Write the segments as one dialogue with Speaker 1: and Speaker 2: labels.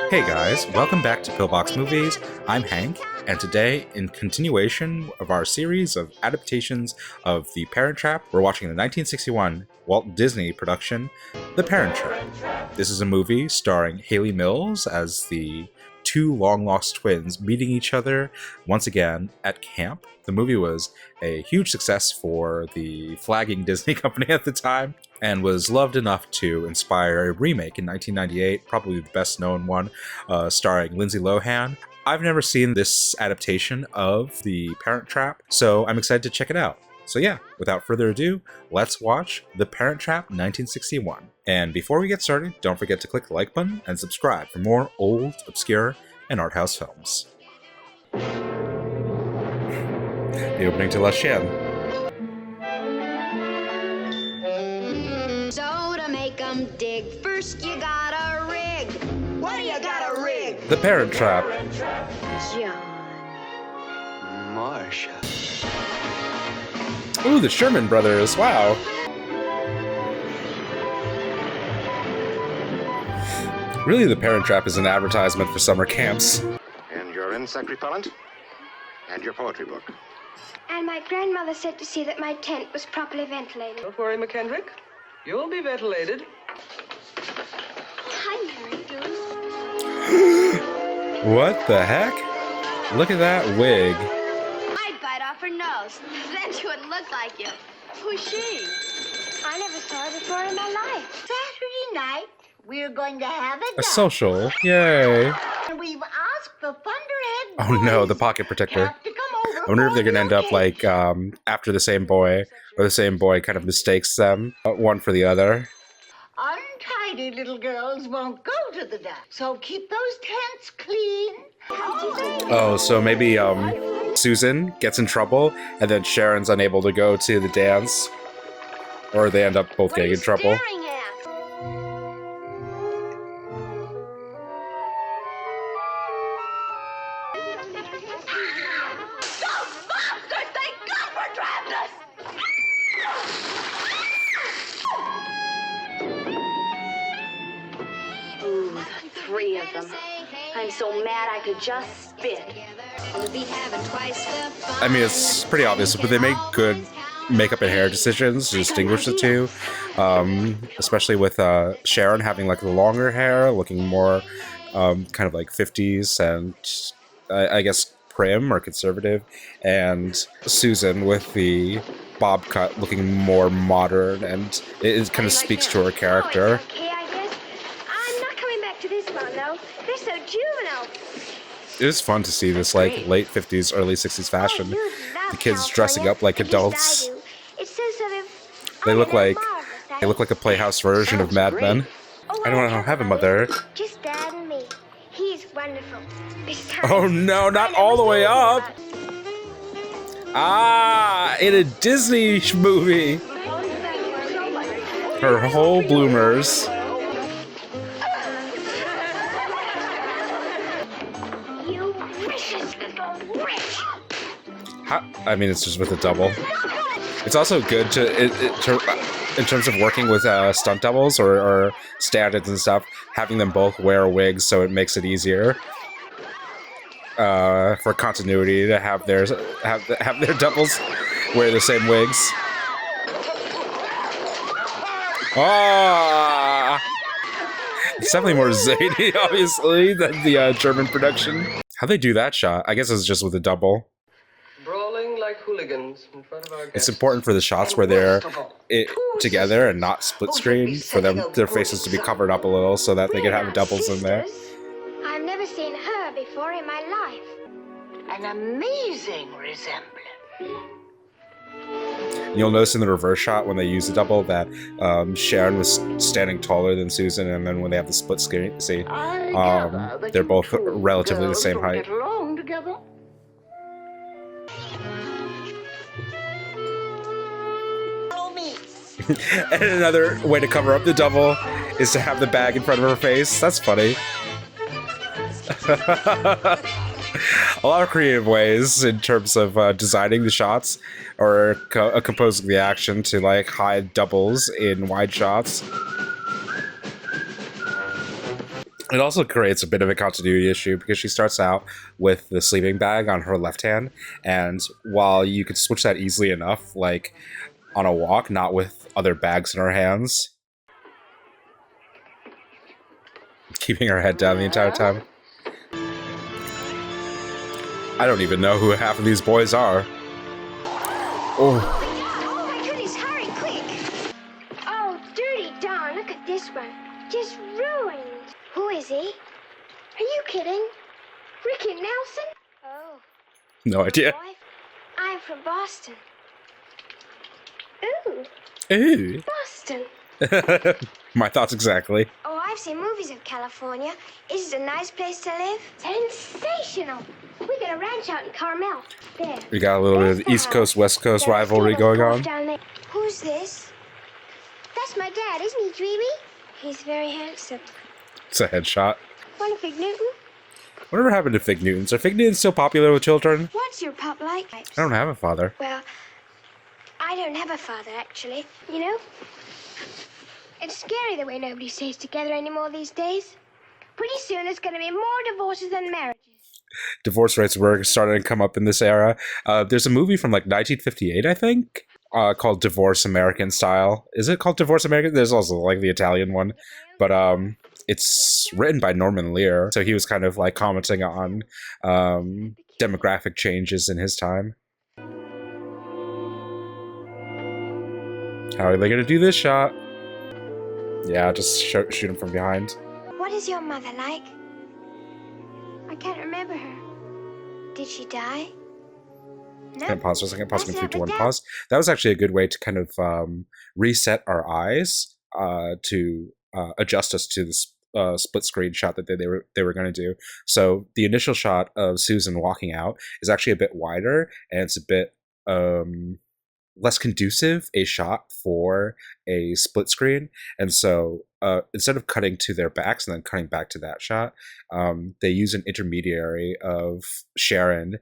Speaker 1: Hey guys, welcome back to Pillbox Movies. I'm Hank, and today, in continuation of our series of adaptations of The Parent Trap, we're watching the 1961 Walt Disney production, The Parent Trap. This is a movie starring Hayley Mills as the two long-lost twins meeting each other once again at camp. The movie was a huge success for the flagging Disney company at the time, and was loved enough to inspire a remake in 1998, probably the best known one, starring Lindsay Lohan. I've never seen this adaptation of The Parent Trap, so I'm excited to check it out. So yeah, without further ado, let's watch The Parent Trap 1961. And before we get started, don't forget to click the like button and subscribe for more old, obscure, and art house films. The opening to La Chienne.
Speaker 2: So to make 'em dig, first you gotta rig. What do you gotta rig?
Speaker 1: The Parent Trap.
Speaker 2: John.
Speaker 3: Marcia.
Speaker 1: Ooh, the Sherman Brothers, wow. Really, The Parent Trap is an advertisement for summer camps.
Speaker 3: And your insect repellent? And your poetry book.
Speaker 4: And my grandmother said to see that my tent was properly ventilated.
Speaker 5: Don't worry, McKendrick. You'll be ventilated.
Speaker 4: Hi, Mary Goose.
Speaker 1: What the heck? Look at that wig.
Speaker 4: I'd bite off her nose. Then she wouldn't look like you. Who's she? I never saw her before in my life.
Speaker 6: Saturday night, we're going to have
Speaker 1: A social. Yay.
Speaker 6: and we've asked the Thunderhead
Speaker 1: Oh no, the
Speaker 6: boys
Speaker 1: pocket protector.
Speaker 6: have to come over
Speaker 1: I wonder if
Speaker 6: for
Speaker 1: they're gonna end up
Speaker 6: the
Speaker 1: like after the same boy, or the same boy kind of mistakes them, one for the other.
Speaker 6: Untidy little girls won't go to the dance, so keep those tents clean.
Speaker 1: Oh, so maybe Susan gets in trouble, and then Sharon's unable to go to the dance, or they end up both getting in trouble.
Speaker 4: Staring at?
Speaker 7: Ooh, the three of them. I'm so mad I could just spit.
Speaker 1: I mean, it's pretty obvious, but they make good makeup and hair decisions to distinguish the two, especially with Sharon having like the longer hair, looking more kind of like 50s and I guess prim or conservative, and Susan with the bob cut looking more modern, and it kind of speaks to her character.
Speaker 4: Okay, I guess. I'm not coming back to this one, though. They're so juvenile.
Speaker 1: It was fun to see this like late 50s, early 60s fashion.
Speaker 4: Oh, you love
Speaker 1: The kids
Speaker 4: California.
Speaker 1: dressing up like
Speaker 4: At least
Speaker 1: adults.
Speaker 4: I do. It's so sort of...
Speaker 1: They look like
Speaker 4: marvelous,
Speaker 1: they look like a Playhouse version of Mad Men. I don't have a mother.
Speaker 4: Just Dad and me. He's wonderful. Besides,
Speaker 1: Oh no, not
Speaker 4: I
Speaker 1: all the
Speaker 4: never
Speaker 1: way
Speaker 4: said
Speaker 1: up!
Speaker 4: about-
Speaker 1: Ah, in a Disney movie. Her whole bloomers.
Speaker 4: You vicious little witch!
Speaker 1: I mean, it's just with a double. It's also good in terms of working with stunt doubles or stand-ins and stuff, having them both wear wigs, so it makes it easier for continuity to have their doubles wear the same wigs. Ah, it's definitely more zany, obviously, than the German production. How they do that shot? I guess it's just with a double.
Speaker 5: Brawling like hooligans in front of our guests.
Speaker 1: It's important for the shots where they're together and not split screen, for their faces to be covered up a little so that they can have doubles in there.
Speaker 4: I've never seen her before in my life.
Speaker 6: An amazing resemblance.
Speaker 1: You'll notice in the reverse shot when they use the double that Sharon was standing taller than Susan, and then when they have the split screen, see,
Speaker 6: I gather that
Speaker 1: they're
Speaker 6: you
Speaker 1: both
Speaker 6: two
Speaker 1: relatively the
Speaker 6: girls
Speaker 1: same
Speaker 6: don't
Speaker 1: height.
Speaker 6: Get along together. Follow me.
Speaker 1: And another way to cover up the double is to have the bag in front of her face. That's funny. A lot of creative ways in terms of designing the shots or composing the action to like hide doubles in wide shots. It also creates a bit of a continuity issue because she starts out with the sleeping bag on her left hand, and while you could switch that easily enough, like on a walk, not with other bags in her hands, keeping her head down the entire time. I don't even know who half of these boys are. Oh.
Speaker 4: Oh my goodness, hurry, quick! Oh, dirty darn, look at this one. Just ruined. Who is he? Are you kidding? Ricky Nelson? Oh.
Speaker 1: No idea.
Speaker 4: Boy, I'm from Boston. Ooh,
Speaker 1: Ooh.
Speaker 4: Boston.
Speaker 1: My thoughts exactly.
Speaker 4: Oh, I've seen movies of California. Is it a nice place to live? Sensational. We got a ranch out in Carmel. There.
Speaker 1: We got a little bit of East Coast, West Coast rivalry going on.
Speaker 4: Who's this? That's my dad, isn't he, Dreamy? He's very handsome.
Speaker 1: It's a headshot.
Speaker 4: Want a Fig Newton?
Speaker 1: Whatever happened to Fig Newtons? Are Fig Newtons still popular with children?
Speaker 4: What's your pup like?
Speaker 1: I don't have a father.
Speaker 4: Well, I don't have a father, actually. You know? It's scary the way nobody stays together anymore these days. Pretty soon there's going to be more divorces than marriages.
Speaker 1: Divorce rates were starting to come up in this era. There's a movie from like 1958, I think, called Divorce American Style. Is it called Divorce American? There's also like the Italian one. But it's written by Norman Lear. So he was kind of like commenting on demographic changes in his time. How are they going to do this shot? Yeah, just shoot him from behind.
Speaker 4: What is your mother like? I can't remember her. Did she die? No.
Speaker 1: Can I pause for a second? Pause from 3, 2, 1, pause. That was actually a good way to kind of reset our eyes to adjust us to the split screen shot that they were going to do. So the initial shot of Susan walking out is actually a bit wider, and it's a bit less conducive a shot for a split screen. And so instead of cutting to their backs and then cutting back to that shot, they use an intermediary of Sharon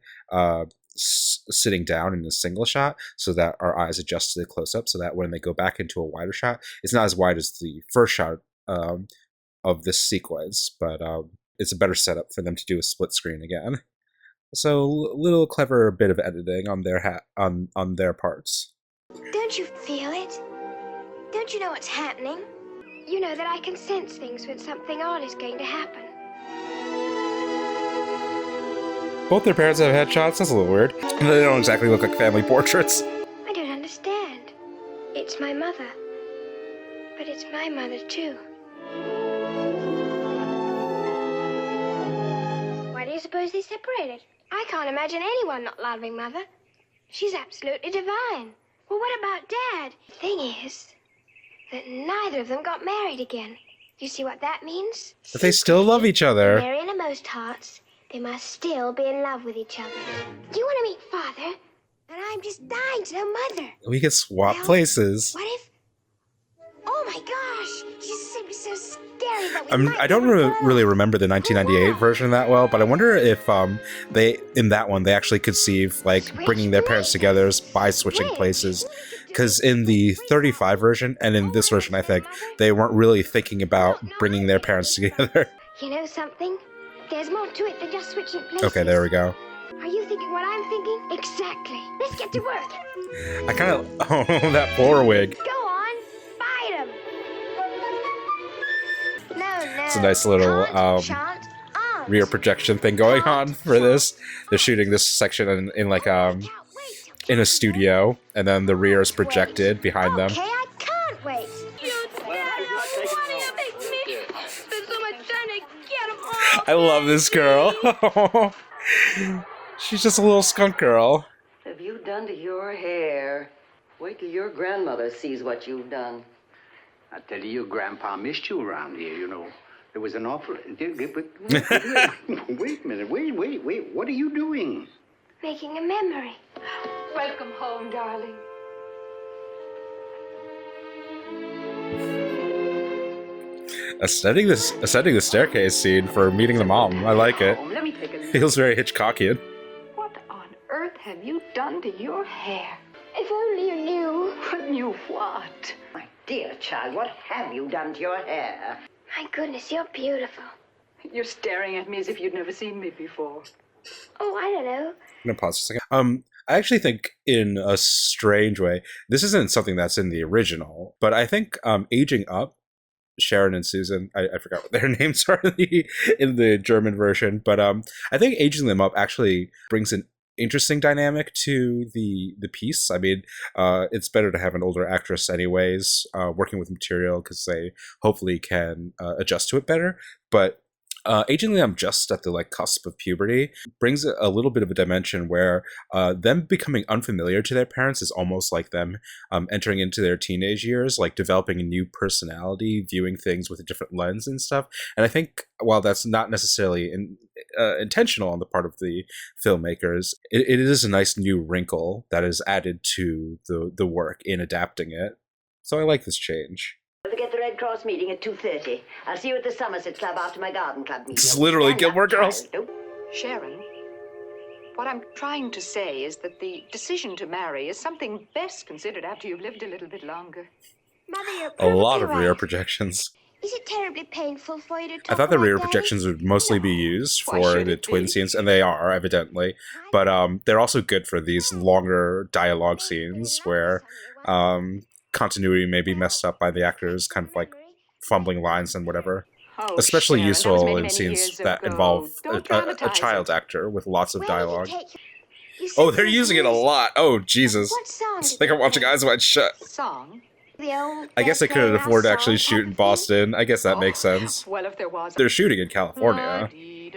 Speaker 1: sitting down in a single shot so that our eyes adjust to the close-up, so that when they go back into a wider shot, it's not as wide as the first shot of this sequence, but it's a better setup for them to do a split screen again. So a little clever bit of editing on their on their parts.
Speaker 4: Don't you feel it? Don't you know what's happening? You know that I can sense things when something odd is going to happen.
Speaker 1: Both their parents have headshots. That's a little weird. They don't exactly look like family portraits.
Speaker 4: I don't understand. It's my mother. But it's my mother, too. Why do you suppose they separated? I can't imagine anyone not loving Mother. She's absolutely divine. Well, what about Dad? The thing is that neither of them got married again. You see what that means?
Speaker 1: But they still love each other.
Speaker 4: They're in most hearts. They must still be in love with each other. Do you want to meet Father? And I'm just dying to know Mother.
Speaker 1: We could swap places.
Speaker 4: What if... Oh my gosh! Jesus, it was so scary, but
Speaker 1: I don't really remember the 1998 version that well, but I wonder if they in that one they actually conceive like bringing their parents together by switching places, because in the 35 version and in this version I think they weren't really thinking about bringing their parents together.
Speaker 4: You know something? There's more to it than just switching places.
Speaker 1: Okay, there we go.
Speaker 4: Are you thinking what I'm thinking? Exactly. Let's get to work.
Speaker 1: I kind of oh that floor wig.
Speaker 4: Go on, fight him. No.
Speaker 1: It's a nice little rear projection thing going on for this. They're shooting this section in like in a studio, and then the rear is projected behind them.
Speaker 4: Okay, I can't wait.
Speaker 1: I love this girl. She's just a little skunk girl.
Speaker 8: What have you done to your hair? Wait till your grandmother sees what you've done.
Speaker 3: I tell you, Grandpa missed you around here, you know. There was an awful... Wait a minute. Wait. What are you doing?
Speaker 4: Making a memory.
Speaker 7: Welcome home, darling.
Speaker 1: Ascending the staircase scene for meeting the mom. I like it.
Speaker 8: Let me take a look.
Speaker 1: Feels very Hitchcockian.
Speaker 7: What on earth have you done to your hair?
Speaker 4: If only you knew.
Speaker 8: Knew what? My dear child, what have you done to your hair?
Speaker 4: My goodness, you're beautiful.
Speaker 9: You're staring at me as if you'd never seen me before.
Speaker 4: Oh, I don't know.
Speaker 1: I'm gonna pause for a second. I actually think, in a strange way, this isn't something that's in the original, but I think aging up Sharon and Susan, I forgot what their names are in the German version, but I think aging them up actually brings an interesting dynamic to the piece. I mean, it's better to have an older actress anyways, working with material, because they hopefully can adjust to it better, but aging them just at the cusp of puberty brings a little bit of a dimension where them becoming unfamiliar to their parents is almost like them entering into their teenage years, like developing a new personality, viewing things with a different lens and stuff. And I think while that's not necessarily intentional on the part of the filmmakers, it is a nice new wrinkle that is added to the work in adapting it. So I like this change.
Speaker 8: Don't forget the Red Cross meeting at 2:30. I'll see you at the Somerset Club after my garden club meeting.
Speaker 1: This is literally Gilmore Girls.
Speaker 9: Sharon, what I'm trying to say is that the decision to marry is something best considered after you've lived a little bit longer.
Speaker 4: Mother, you're
Speaker 1: A lot of
Speaker 4: perfectly
Speaker 1: rear
Speaker 4: right.
Speaker 1: projections.
Speaker 4: Is it terribly painful for you to talk
Speaker 1: I thought the
Speaker 4: about
Speaker 1: rear
Speaker 4: Daddy?
Speaker 1: projections would mostly be used
Speaker 9: Why
Speaker 1: for
Speaker 9: should
Speaker 1: the
Speaker 9: it
Speaker 1: twin
Speaker 9: be?
Speaker 1: scenes, and they are, evidently. But they're also good for these longer dialogue scenes where continuity may be messed up by the actors kind of fumbling lines and whatever.
Speaker 9: Oh,
Speaker 1: Especially
Speaker 9: Sharon, that was
Speaker 1: useful
Speaker 9: many,
Speaker 1: in
Speaker 9: many
Speaker 1: scenes
Speaker 9: years
Speaker 1: that
Speaker 9: ago.
Speaker 1: involve
Speaker 9: Don't
Speaker 1: a
Speaker 9: dramatize
Speaker 1: child
Speaker 9: it.
Speaker 1: actor with lots of
Speaker 4: Where did you
Speaker 1: dialogue.
Speaker 4: take you said
Speaker 1: Oh, they're
Speaker 4: those
Speaker 1: using it a
Speaker 4: words.
Speaker 1: lot. Oh, Jesus.
Speaker 4: What song
Speaker 1: It's
Speaker 4: did
Speaker 1: like
Speaker 4: they
Speaker 1: I'm watching
Speaker 4: play?
Speaker 1: Eyes Wide Shut.
Speaker 9: Song?
Speaker 4: The old
Speaker 1: I guess they
Speaker 4: they're
Speaker 1: couldn't
Speaker 4: playing our
Speaker 1: afford to actually
Speaker 4: song
Speaker 1: shoot
Speaker 4: type
Speaker 1: in
Speaker 4: of thing?
Speaker 1: Boston. I guess that makes sense.
Speaker 9: Well, if there was.
Speaker 1: They're shooting in California. They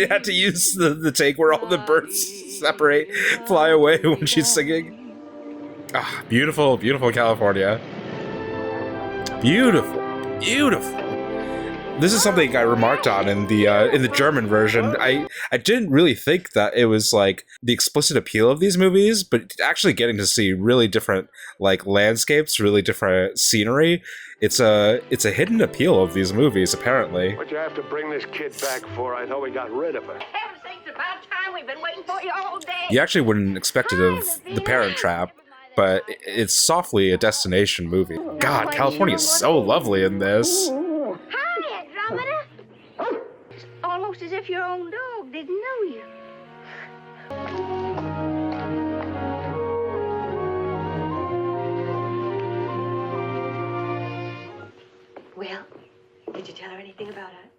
Speaker 1: had to use the take where all the birds separate, fly away when she's singing. Ah, beautiful, beautiful California. Beautiful, beautiful. This is something I remarked on in the German version. I didn't really think that it was the explicit appeal of these movies, but actually getting to see really different landscapes, really different scenery. It's a hidden appeal of these movies, apparently.
Speaker 10: What'd you have to bring this kid back for? I thought we got rid of her.
Speaker 6: Heaven's sakes, it's about time. We've been waiting for you all day.
Speaker 1: You actually wouldn't expect it of The Parent Trap, but it's softly a destination movie. God, California is so lovely in this.
Speaker 4: Hi, Andromeda.
Speaker 6: It's almost as if your own dog didn't know you.
Speaker 8: Well, did you tell her anything about it?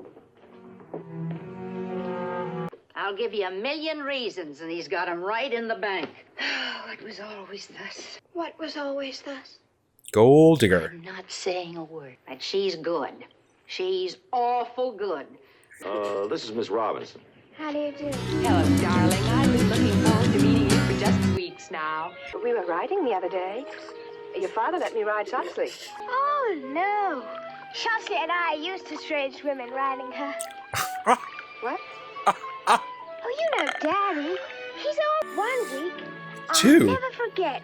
Speaker 6: I'll give you 1,000,000 reasons, and he's got them right in the bank.
Speaker 8: Oh, it was always thus.
Speaker 4: What was always thus?
Speaker 1: Gold digger.
Speaker 6: I'm not saying a word. And she's good. She's awful good.
Speaker 10: This is Miss Robinson.
Speaker 4: How do you do?
Speaker 9: Hello, darling. I've been looking forward to meeting you for just weeks now. We were riding the other day. Your father let me ride Soxley.
Speaker 4: Oh, no. Shosley and I are used to strange women riding her.
Speaker 9: What?
Speaker 4: Oh, you know Daddy. He's on 1 week.
Speaker 1: Two.
Speaker 4: I'll never forget.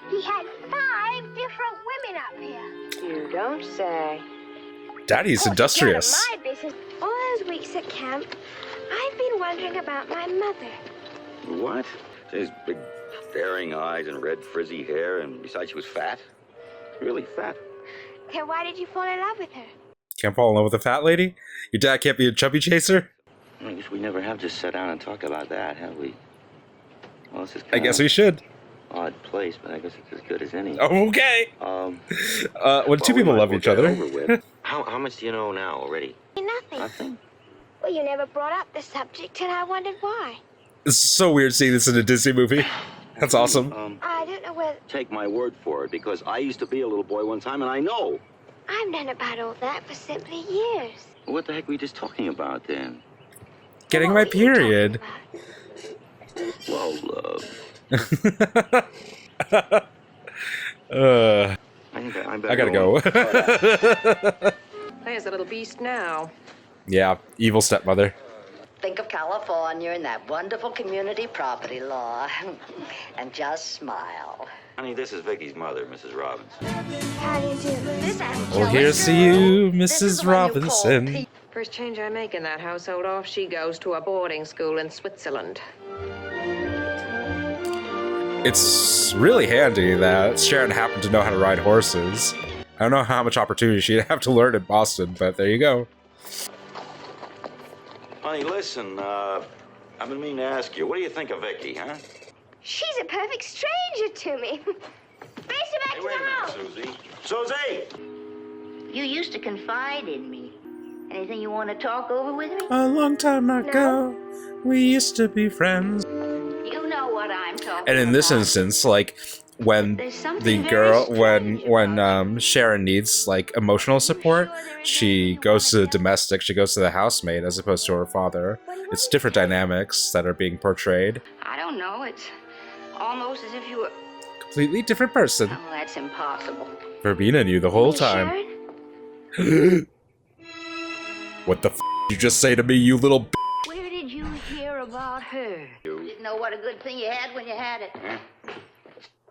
Speaker 4: He had 5 different women up here.
Speaker 9: You don't say.
Speaker 1: Daddy's
Speaker 4: Of course, it's none of
Speaker 1: industrious.
Speaker 4: my business. All those weeks at camp, I've been wondering about my mother.
Speaker 11: What? She has big staring eyes and red frizzy hair, and besides she was fat. Really fat.
Speaker 4: Then why did you fall in love with her?
Speaker 1: Can't fall in love with a fat lady? Your dad can't be a chubby chaser?
Speaker 11: I guess we never have just sat down and talked about that, have we? Well, this is
Speaker 1: I guess we should.
Speaker 11: odd place, but I guess it's as good as any.
Speaker 1: Okay.
Speaker 11: When
Speaker 1: Two people love each other.
Speaker 11: How much do you know now already?
Speaker 4: Nothing.
Speaker 11: Nothing.
Speaker 4: Well, you never brought up the subject, and I wondered why.
Speaker 1: It's so weird seeing this in a Disney movie. That's awesome.
Speaker 4: I don't know whether...
Speaker 11: Take my word for it, because I used to be a little boy one time, and I know.
Speaker 4: I've known about all that for simply years.
Speaker 11: What the heck were we just talking about then?
Speaker 1: Getting my period.
Speaker 11: Well,
Speaker 1: I gotta go.
Speaker 9: There's a little beast now.
Speaker 1: Yeah, evil stepmother.
Speaker 8: Think of California and that wonderful community property law. And just smile.
Speaker 11: Honey, this is Vicky's mother, Mrs. Robinson.
Speaker 4: How do you do? This
Speaker 1: Well, here's to you, Mrs. Robinson.
Speaker 9: First change I make in that household, off she goes to a boarding school in Switzerland.
Speaker 1: It's really handy that Sharon happened to know how to ride horses. I don't know how much opportunity she'd have to learn in Boston, but there you go.
Speaker 11: Honey, listen, I've been meaning to ask you, what do you think of Vicky, huh?
Speaker 4: She's a perfect stranger to me. Race her back
Speaker 11: Hey,
Speaker 4: to
Speaker 11: wait
Speaker 4: the
Speaker 11: a
Speaker 4: house.
Speaker 11: minute, Susie. Susie!
Speaker 8: You used to confide in me. Anything you want to talk over with me?
Speaker 1: A long time ago, we used to be friends.
Speaker 8: You know what I'm talking
Speaker 1: And in this
Speaker 8: about.
Speaker 1: instance, like when
Speaker 8: There's something
Speaker 1: the
Speaker 8: very
Speaker 1: girl,
Speaker 8: strange
Speaker 1: when Sharon needs like emotional support, she goes to the domestic. She goes to the housemaid as opposed to her father. It's different dynamics that are being portrayed.
Speaker 8: I don't know. It's almost as if you were...
Speaker 1: Completely different person.
Speaker 8: Oh, that's impossible.
Speaker 1: Verbena knew the whole time.
Speaker 4: Sharon?
Speaker 1: What the f you just say to me, you little b?
Speaker 8: Where did you hear about her? You didn't know what a good thing you had when you had it.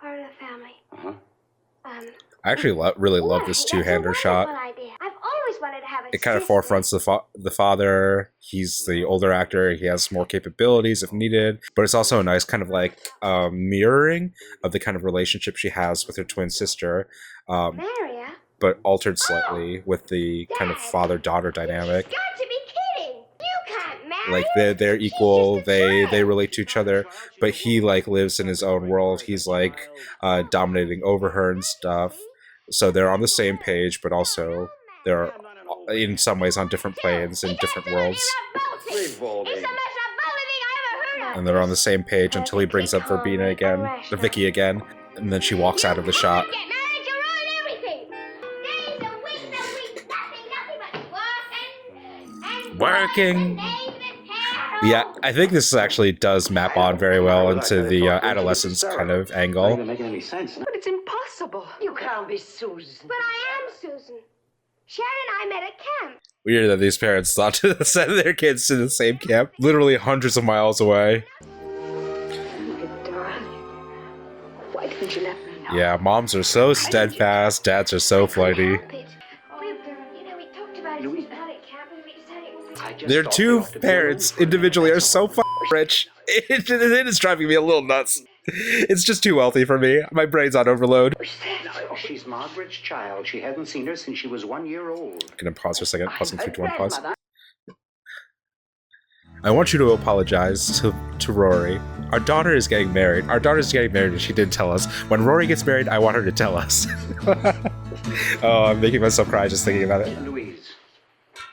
Speaker 4: Part of the family.
Speaker 11: Uh-huh.
Speaker 1: I actually really love this two-hander shot.
Speaker 4: I've always wanted to have a
Speaker 1: It kind of
Speaker 4: sister.
Speaker 1: forefronts the father. He's the older actor. He has more capabilities if needed. But it's also a nice kind of like mirroring of the kind of relationship she has with her twin sister.
Speaker 4: Maria?
Speaker 1: But altered slightly with the kind of father-daughter dynamic.
Speaker 4: Got to be kidding! You can't marry
Speaker 1: Like
Speaker 4: her.
Speaker 1: they're equal. They relate to each other. But he like lives in his own world. He's like dominating over her and stuff. So they're on the same page, but also they're in some ways on different planes in different worlds.
Speaker 4: It's the most revolting thing I ever heard of.
Speaker 1: And they're on the same page until he brings up Verbena again, or Vicky again, and then she walks out of the shot.
Speaker 4: Get married, you ruin everything. Days and weeks and weeks, nothing but work and
Speaker 1: Yeah, I think this actually does map on very well into the adolescence kind of
Speaker 3: Not
Speaker 1: angle.
Speaker 3: even making any sense.
Speaker 9: But it's impossible.
Speaker 6: You can't be Susan.
Speaker 4: But I am Susan. Sharon and I met at camp.
Speaker 1: Weird that these parents thought to send their kids to the same camp, literally hundreds of miles away.
Speaker 9: Darling, why didn't you let me know?
Speaker 1: Yeah, moms are so steadfast, dads are so flighty.
Speaker 4: We talked about it since out at camp and we decided it would be...
Speaker 3: I just
Speaker 1: Their
Speaker 3: thought
Speaker 1: two
Speaker 3: they ought to be
Speaker 1: parents
Speaker 3: alone for a
Speaker 1: individually
Speaker 3: minute,
Speaker 1: are so
Speaker 3: that's all.
Speaker 1: rich. It is driving me a little nuts. It's just too wealthy for me. My brain's on overload.
Speaker 3: No, she's Margaret's child. She hadn't seen her since she was 1 year old.
Speaker 1: I'm gonna pause for a second. Pause in 3, 2, 1, pause. I want you to apologize to Rory. Our daughter is getting married. Our daughter's getting married and she didn't tell us. When Rory gets married, I want her to tell us. Oh, I'm making myself cry just thinking about it.
Speaker 3: Louise,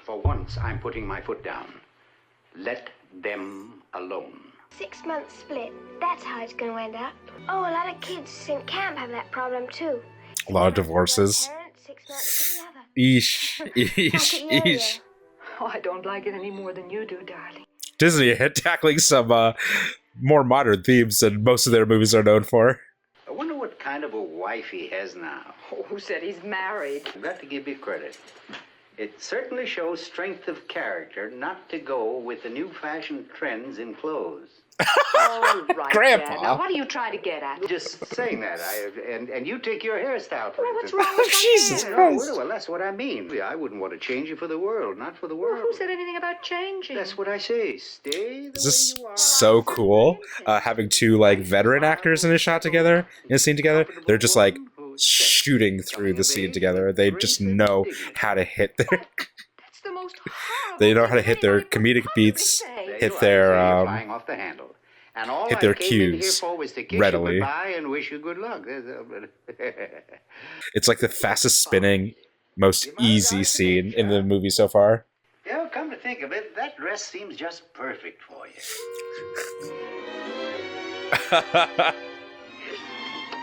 Speaker 3: for once, I'm putting my foot down. Let them alone.
Speaker 4: 6 months split. That's how it's going to end up. Oh, a lot of kids in camp have that problem too.
Speaker 1: A lot of divorces.
Speaker 4: 6 months to the other.
Speaker 1: Eesh, eesh, eesh.
Speaker 9: Oh, I don't like it any more than you do, darling.
Speaker 1: Disney tackling some more modern themes than most of their movies are known for.
Speaker 3: I wonder what kind of a wife he has now.
Speaker 9: Oh, who said he's married?
Speaker 3: I've got to give you credit. It certainly shows strength of character not to go with the new fashion trends in clothes.
Speaker 9: All right,
Speaker 1: Grandpa.
Speaker 9: Dad. Now, what are you trying to get at?
Speaker 3: Just saying that. And you take your hairstyle, for
Speaker 9: Well, what's
Speaker 3: instance.
Speaker 9: wrong with my
Speaker 1: Jesus
Speaker 9: hair?
Speaker 1: Christ.
Speaker 3: Well, that's what I mean. I wouldn't want to change you for the world, not for the
Speaker 9: Well,
Speaker 3: world.
Speaker 9: who said anything about changing?
Speaker 3: That's what I say. Stay the
Speaker 1: This is
Speaker 3: way you are.
Speaker 1: so cool. Having two like veteran actors in a shot together, in a scene together. They're just like shooting through the scene together. They just know how to hit their.
Speaker 9: That's the most horrible
Speaker 1: They know how to
Speaker 9: thing
Speaker 1: hit their
Speaker 9: anybody
Speaker 1: comedic beats,
Speaker 3: There
Speaker 1: hit
Speaker 3: you are.
Speaker 1: their
Speaker 3: You're flying off the handle. And all
Speaker 1: hit
Speaker 3: I
Speaker 1: their
Speaker 3: came in here
Speaker 1: cues
Speaker 3: for was to kiss
Speaker 1: readily.
Speaker 3: you goodbye and wish you good luck.
Speaker 1: It's like the fastest spinning, most easy scene in the movie so far.
Speaker 3: Yeah, come to think of it, that dress seems just perfect for you.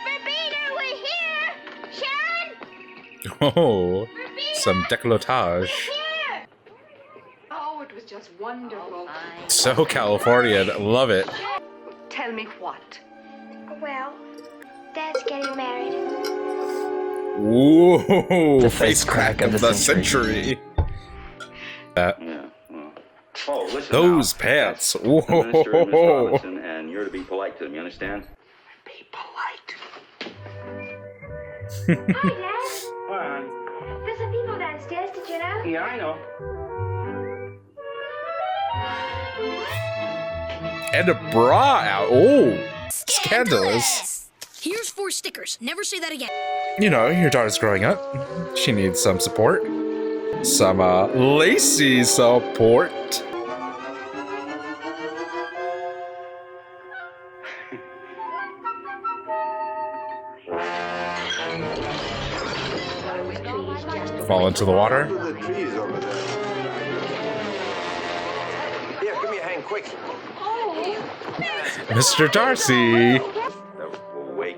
Speaker 4: Verbena, we're here! Sharon?
Speaker 1: Oh, some décolletage.
Speaker 4: Here!
Speaker 9: Oh, it was just wonderful.
Speaker 1: So Californian, love it.
Speaker 9: Tell me what?
Speaker 4: Well, Dad's getting married.
Speaker 1: Ooh,
Speaker 12: The
Speaker 1: face crack of the century.
Speaker 11: Yeah. Well. Oh, listen.
Speaker 1: Those
Speaker 11: now.
Speaker 1: pants.
Speaker 11: That's the Minister and Miss
Speaker 1: Whoa.
Speaker 11: Robinson, and you're to be polite to them. You understand?
Speaker 3: Be polite.
Speaker 4: Hi, Dad. There's some people downstairs, did you know?
Speaker 3: Yeah, I know.
Speaker 1: And a bra out. Oh, scandalous.
Speaker 13: Here's 4 stickers. Never say that again.
Speaker 1: You know, your daughter's growing up. She needs some support. Some Lacey support. Fall into the water.
Speaker 10: The trees over there. Here, give me a hand, quick.
Speaker 1: Mr. Darcy.
Speaker 11: Wait.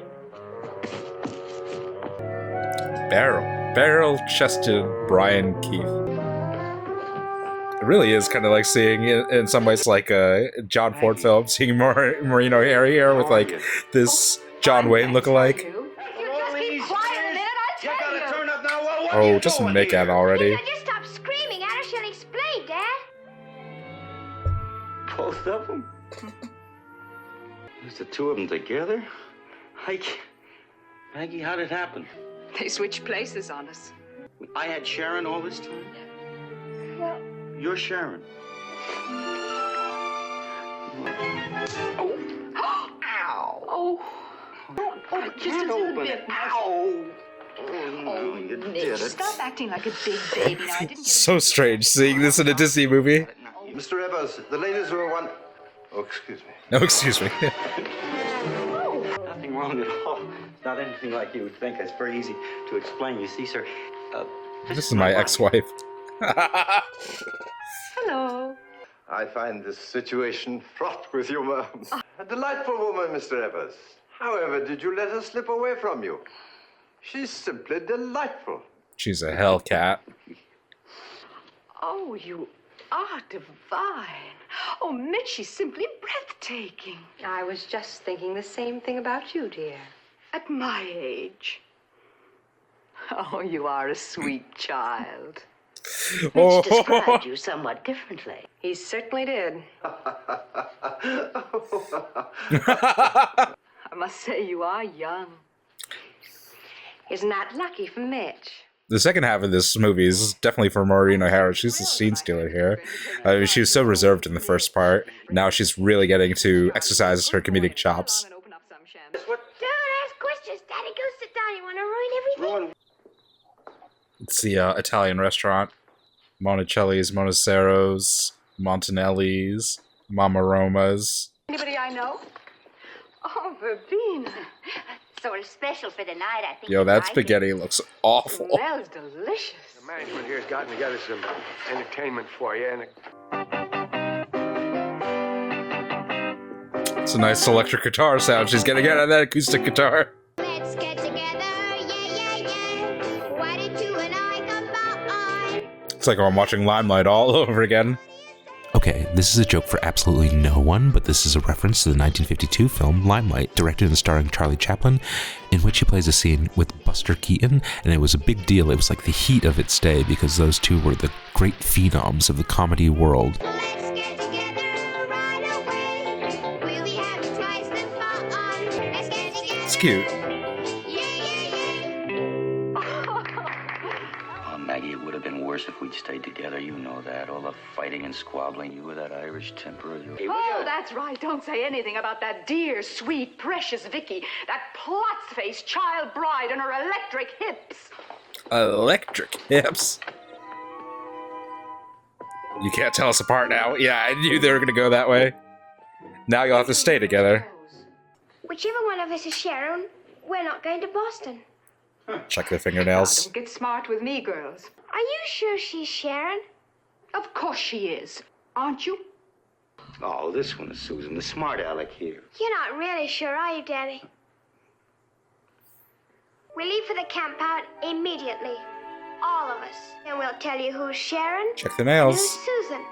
Speaker 1: Barrel-chested Brian Keith. It really is kind of like seeing, in some ways, like a John Ford film, seeing Maureen O'Hara here with like this John Wayne lookalike. Oh, just make out already.
Speaker 4: If I just stop screaming at her, she'll explain, Dad.
Speaker 11: Both of them? There's the two of them together? Maggie, how did it happen?
Speaker 9: They switched places on us.
Speaker 11: I had Sharon all this time?
Speaker 4: Well,
Speaker 11: You're Sharon.
Speaker 9: Oh. Ow. Oh. Oh, just a little bit.
Speaker 11: Ow.
Speaker 9: Oh,
Speaker 11: you
Speaker 9: Mitch,
Speaker 11: did it.
Speaker 9: stop acting like a big baby. Now, I didn't get
Speaker 1: So strange seeing this in a Disney movie.
Speaker 10: Mr. Evers, the ladies were one... Oh, excuse me.
Speaker 1: No, excuse me.
Speaker 11: Nothing wrong at all. It's not anything like you would think. It's very easy to explain. You see, sir,
Speaker 1: This is my ex-wife.
Speaker 9: Hello.
Speaker 10: I find this situation fraught with humor. A delightful woman, Mr. Evers. However, did you let her slip away from you? She's simply delightful.
Speaker 1: She's a hellcat.
Speaker 9: Oh, you are divine. Oh, Mitch, she's simply breathtaking.
Speaker 12: I was just thinking the same thing about you, dear.
Speaker 9: At my age. Oh, you are a sweet child.
Speaker 8: Mitch described you somewhat differently.
Speaker 12: He certainly did.
Speaker 9: I must say you are young.
Speaker 12: Isn't that lucky for Mitch?
Speaker 1: The second half of this movie is definitely for Maureen O'Hara. She's the scene stealer here. I mean, she was so reserved in the first part. Now she's really getting to exercise her comedic chops.
Speaker 4: don't ask questions, Daddy. Go sit down. You want to ruin everything?
Speaker 1: It's the Italian restaurant. Monticelli's, Monacero's, Montanelli's, Mama Roma's.
Speaker 9: Anybody I know? Oh, Verbena.
Speaker 2: Sort of special for the night, I think.
Speaker 1: Yo, that spaghetti looks awful.
Speaker 9: Smells delicious.
Speaker 10: The management here's gotten together some entertainment for you, and
Speaker 1: It's a nice electric guitar sound she's getting out of that acoustic guitar.
Speaker 4: Let's get together, yeah. Why did you and I combine?
Speaker 1: It's like I'm watching Limelight all over again. Okay, this is a joke for absolutely no one, but this is a reference to the 1952 film Limelight, directed and starring Charlie Chaplin, in which he plays a scene with Buster Keaton, and it was a big deal. It was like the heat of its day because those two were the great phenoms of the comedy world.
Speaker 4: Let's get together right away. We'll be having twice the fun. Let's get together.
Speaker 1: It's cute.
Speaker 11: Oh, Maggie, it would have been worse if we'd stayed together. You know that. All the fighting and squabbling. You with that Irish temper of yours.
Speaker 9: Oh, that's right. Don't say anything about that dear, sweet, precious Vicky. That plot-faced child bride and her electric hips.
Speaker 1: Electric hips. You can't tell us apart now. Yeah, I knew they were going to go that way. Now you'll have to stay together.
Speaker 4: Whichever one of us is Sharon, we're not going to Boston.
Speaker 1: Check their fingernails.
Speaker 9: Don't get smart with me, girls.
Speaker 4: Are you sure she's Sharon?
Speaker 9: Of course she is. Aren't you?
Speaker 11: Oh, this one is Susan, the smart aleck here.
Speaker 4: You're not really sure, are you, Daddy? We leave for the camp out immediately. All of us. And we'll tell you who's Sharon.
Speaker 1: Check the
Speaker 4: and
Speaker 1: nails.
Speaker 4: who's Susan.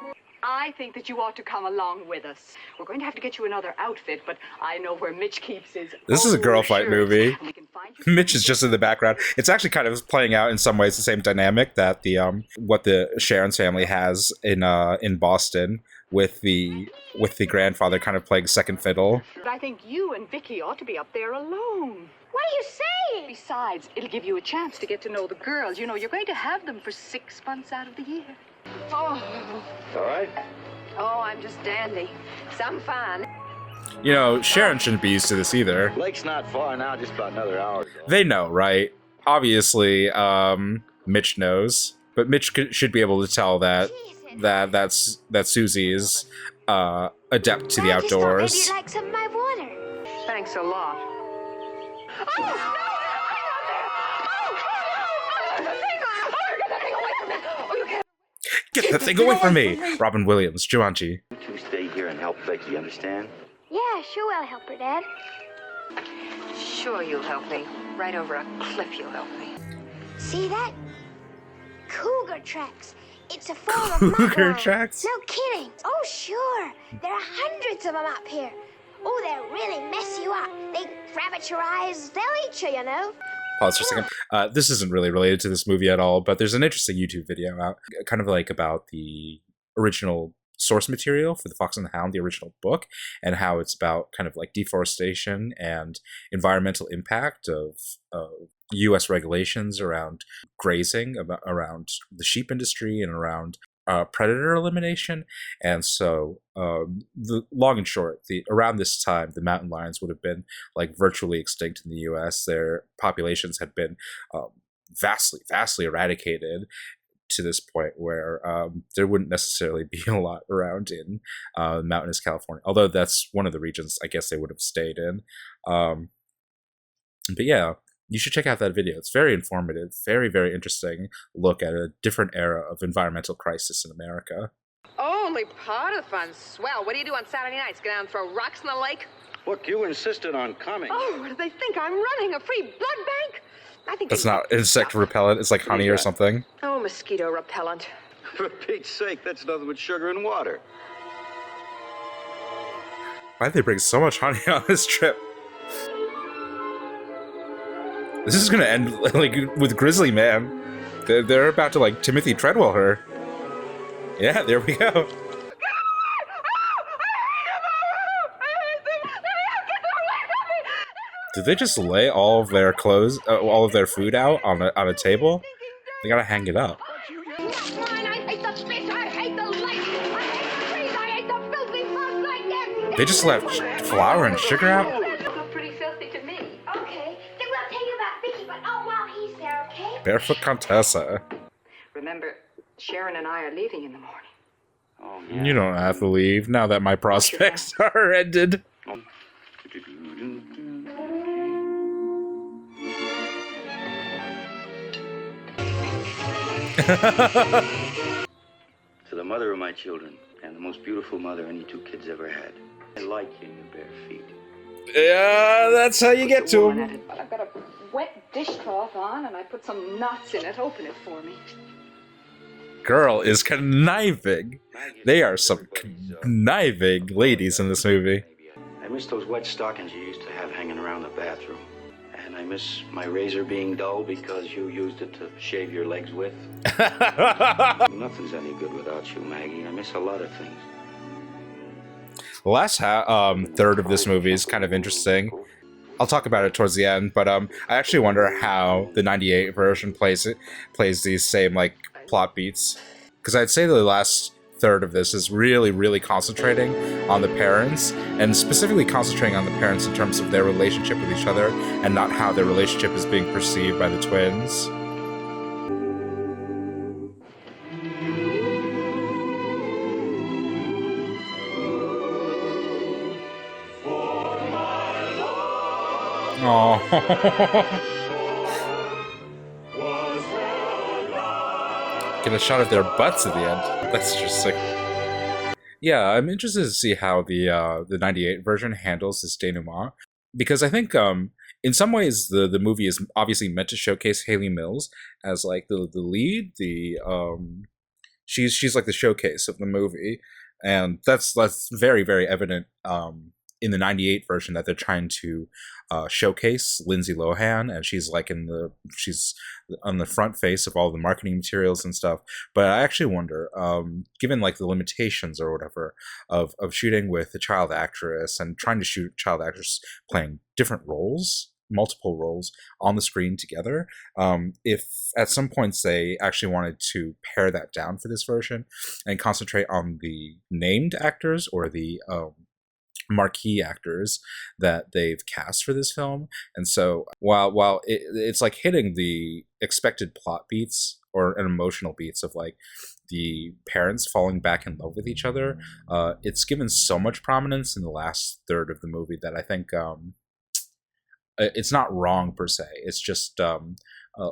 Speaker 9: I think that you ought to come along with us. We're going to have to get you another outfit, but I know where Mitch keeps his.
Speaker 1: This is a girl fight
Speaker 9: shirts,
Speaker 1: movie.
Speaker 9: and we can find you-
Speaker 1: Mitch is just in the background. It's actually kind of playing out in some ways the same dynamic that the what the Sharon's family has in Boston with the grandfather kind of playing second fiddle.
Speaker 9: But I think you and Vicky ought to be up there alone.
Speaker 4: What are you saying?
Speaker 9: Besides, it'll give you a chance to get to know the girls. You know, you're going to have them for 6 months out of the year. Oh,
Speaker 10: all right.
Speaker 12: Oh, I'm just dandy. Some fun.
Speaker 1: You know, Sharon shouldn't be used to this either.
Speaker 11: Lake's not far now, just about another hour.
Speaker 1: They know, right? Obviously, Mitch knows. But Mitch should be able to tell that Susie is adept to the
Speaker 4: I just thought maybe
Speaker 1: outdoors.
Speaker 4: you'd like some of my water.
Speaker 9: Thanks a lot.
Speaker 1: Get that thing away from me! Robin Williams, Jumanji.
Speaker 11: You two stay here and help Becky, understand?
Speaker 4: Yeah, sure I'll help her, Dad.
Speaker 9: Sure you'll help me. Right over a cliff you'll help me.
Speaker 4: See that? Cougar tracks. It's a form of mountain
Speaker 1: Cougar
Speaker 4: lion.
Speaker 1: tracks?
Speaker 4: No kidding. Oh, sure. There are hundreds of them up here. Oh, they'll really mess you up. They rabbit your eyes. They'll eat you, you know.
Speaker 1: Pause for a second. This isn't really related to this movie at all, but there's an interesting YouTube video out, kind of like about the original source material for The Fox and the Hound, the original book, and how it's about kind of like deforestation and environmental impact of U.S. regulations around grazing, around the sheep industry, and around predator elimination. And so the long and short, around this time, the mountain lions would have been like virtually extinct in the U.S. Their populations had been vastly eradicated to this point where there wouldn't necessarily be a lot around in mountainous California, although that's one of the regions I guess they would have stayed in. But yeah, you should check out that video. It's very informative, very interesting look at a different era of environmental crisis in America.
Speaker 12: Only part of the fun. Swell. What do you do on Saturday nights? Go down and throw rocks in the lake?
Speaker 11: Look, you insisted on coming.
Speaker 12: Oh, what do they think? I'm running a free blood bank? I think
Speaker 1: That's not insect repellent. It's like honey or something.
Speaker 12: Oh, mosquito repellent.
Speaker 11: For Pete's sake, that's nothing but sugar and water.
Speaker 1: Why'd they bring so much honey on this trip? This is gonna end like with Grizzly Man. They're about to like Timothy Treadwell her. Yeah, there we go. Did they just lay all of their clothes, all of their food out on a table? They gotta hang it up. They just left flour and sugar out? Barefoot Contessa.
Speaker 9: Remember, Sharon and I are leaving in the morning.
Speaker 11: Oh,
Speaker 1: You don't have to leave now that my prospects are ended.
Speaker 11: To the mother of my children, and the most beautiful mother any two kids ever had. I like you in your bare feet.
Speaker 1: Yeah, that's how you get to them.
Speaker 9: I've got a wet dishcloth on, and I put some knots in it. Open it for me.
Speaker 1: Girl is conniving. They are some conniving ladies in this movie.
Speaker 11: I miss those wet stockings you used to have hanging around the bathroom. And I miss my razor being dull because you used it to shave your legs with. Nothing's any good without you, Maggie. I miss a lot of things.
Speaker 1: The last third of this movie is kind of interesting. I'll talk about it towards the end, but I actually wonder how the '98 version plays these same like plot beats, because I'd say the last third of this is really concentrating on the parents, and specifically concentrating on the parents in terms of their relationship with each other and not how their relationship is being perceived by the twins. Oh. Get a shot of their butts at the end. That's interesting. Yeah, I'm interested to see how the '98 version handles this denouement, because I think in some ways the movie is obviously meant to showcase Hayley Mills as like the lead. She's like the showcase of the movie, and that's very evident in the '98 version, that they're trying to showcase Lindsay Lohan, and she's on the front face of all the marketing materials and stuff. But I actually wonder, given like the limitations or whatever of shooting with a child actress and trying to shoot child actors playing different roles, multiple roles on the screen together, if at some points they actually wanted to pare that down for this version and concentrate on the named actors or the marquee actors that they've cast for this film. And so while it's like hitting the expected plot beats or an emotional beats of like the parents falling back in love with each other. It's given so much prominence in the last third of the movie that I think it's not wrong per se. It's just a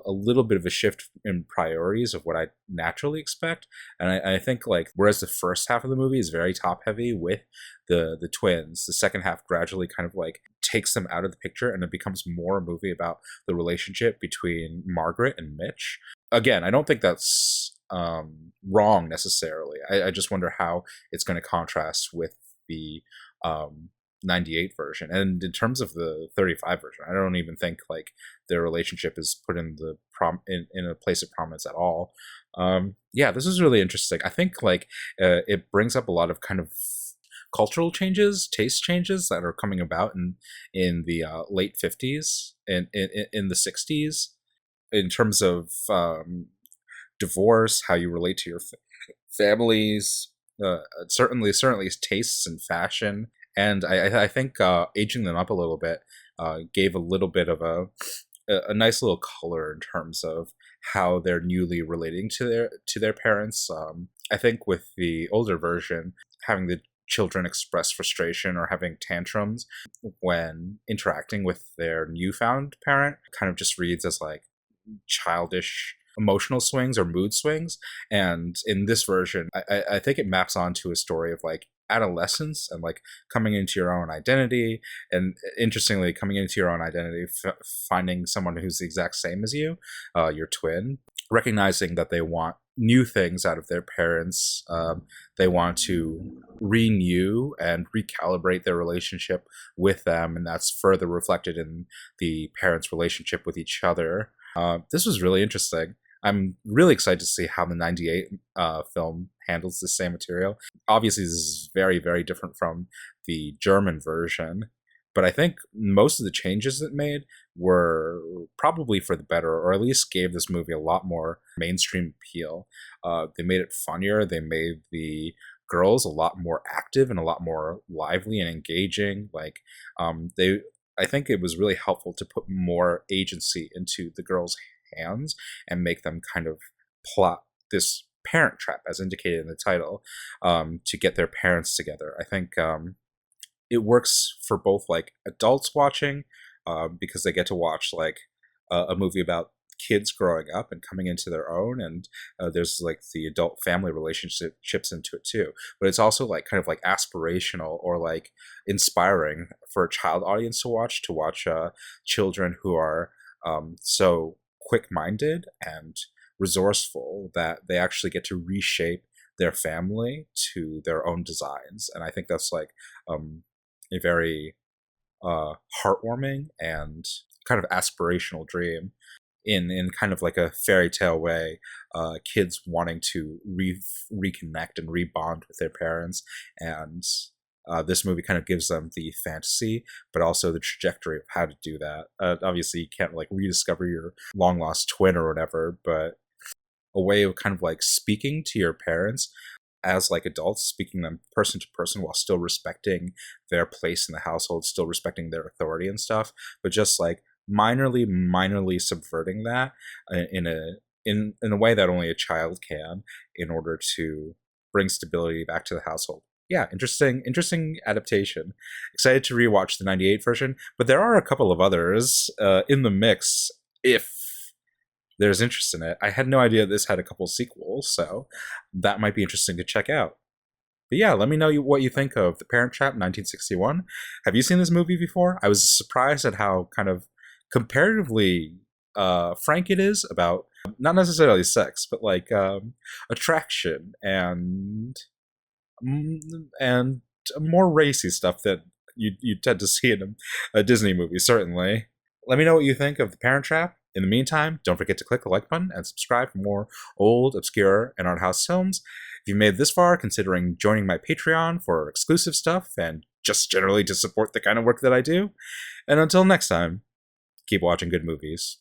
Speaker 1: little bit of a shift in priorities of what I naturally expect. And I think like, whereas the first half of the movie is very top heavy with the twins, the second half gradually kind of like takes them out of the picture, and it becomes more a movie about the relationship between Margaret and Mitch. Again, I don't think that's wrong necessarily. I just wonder how it's going to contrast with the 98 version. And in terms of the 35 version, I don't even think like their relationship is put in the in a place of prominence at all. Yeah, this is really interesting. I think like it brings up a lot of kind of cultural changes, taste changes that are coming about in the late 50s and in the 60s in terms of divorce, how you relate to your families, certainly tastes and fashion. And I think aging them up a little bit gave a little bit of a nice little color in terms of how they're newly relating to their parents. I think with the older version, having the children express frustration or having tantrums when interacting with their newfound parent kind of just reads as like childish emotional swings or mood swings. And in this version, I think it maps onto a story of like adolescence and like coming into your own identity, and interestingly coming into your own identity, finding someone who's the exact same as you, your twin, recognizing that they want new things out of their parents. They want to renew and recalibrate their relationship with them, and that's further reflected in the parents' relationship with each other. This was really interesting. I'm really excited to see how the 98 film handles the same material. Obviously, this is very, very different from the German version, but I think most of the changes it made were probably for the better, or at least gave this movie a lot more mainstream appeal. They made it funnier. They made the girls a lot more active and a lot more lively and engaging. Like, I think it was really helpful to put more agency into the girls' hands and make them kind of plot this parent trap, as indicated in the title, to get their parents together. I think it works for both like adults watching, because they get to watch like a movie about kids growing up and coming into their own, and there's like the adult family relationships into it too. But it's also like kind of like aspirational or like inspiring for a child audience to watch children who are so quick-minded and resourceful that they actually get to reshape their family to their own designs. And I think that's like a very heartwarming and kind of aspirational dream in kind of like a fairy tale way, kids wanting to reconnect and rebond with their parents. And this movie kind of gives them the fantasy, but also the trajectory of how to do that. Obviously, you can't like rediscover your long lost twin or whatever, but a way of kind of like speaking to your parents as like adults, speaking them person to person while still respecting their place in the household, still respecting their authority and stuff, but just like minorly subverting that in a way that only a child can, in order to bring stability back to the household. Yeah, interesting adaptation. Excited to rewatch the 98 version, but there are a couple of others in the mix if there's interest in it. I had no idea this had a couple sequels, so that might be interesting to check out. But yeah, let me know what you think of The Parent Trap 1961. Have you seen this movie before? I was surprised at how kind of comparatively frank it is about not necessarily sex, but like attraction and more racy stuff that you tend to see in a Disney movie, certainly. Let me know what you think of The Parent Trap. In the meantime, don't forget to click the like button and subscribe for more old, obscure, and art house films. If you made it this far, considering joining my Patreon for exclusive stuff and just generally to support the kind of work that I do. And until next time, keep watching good movies.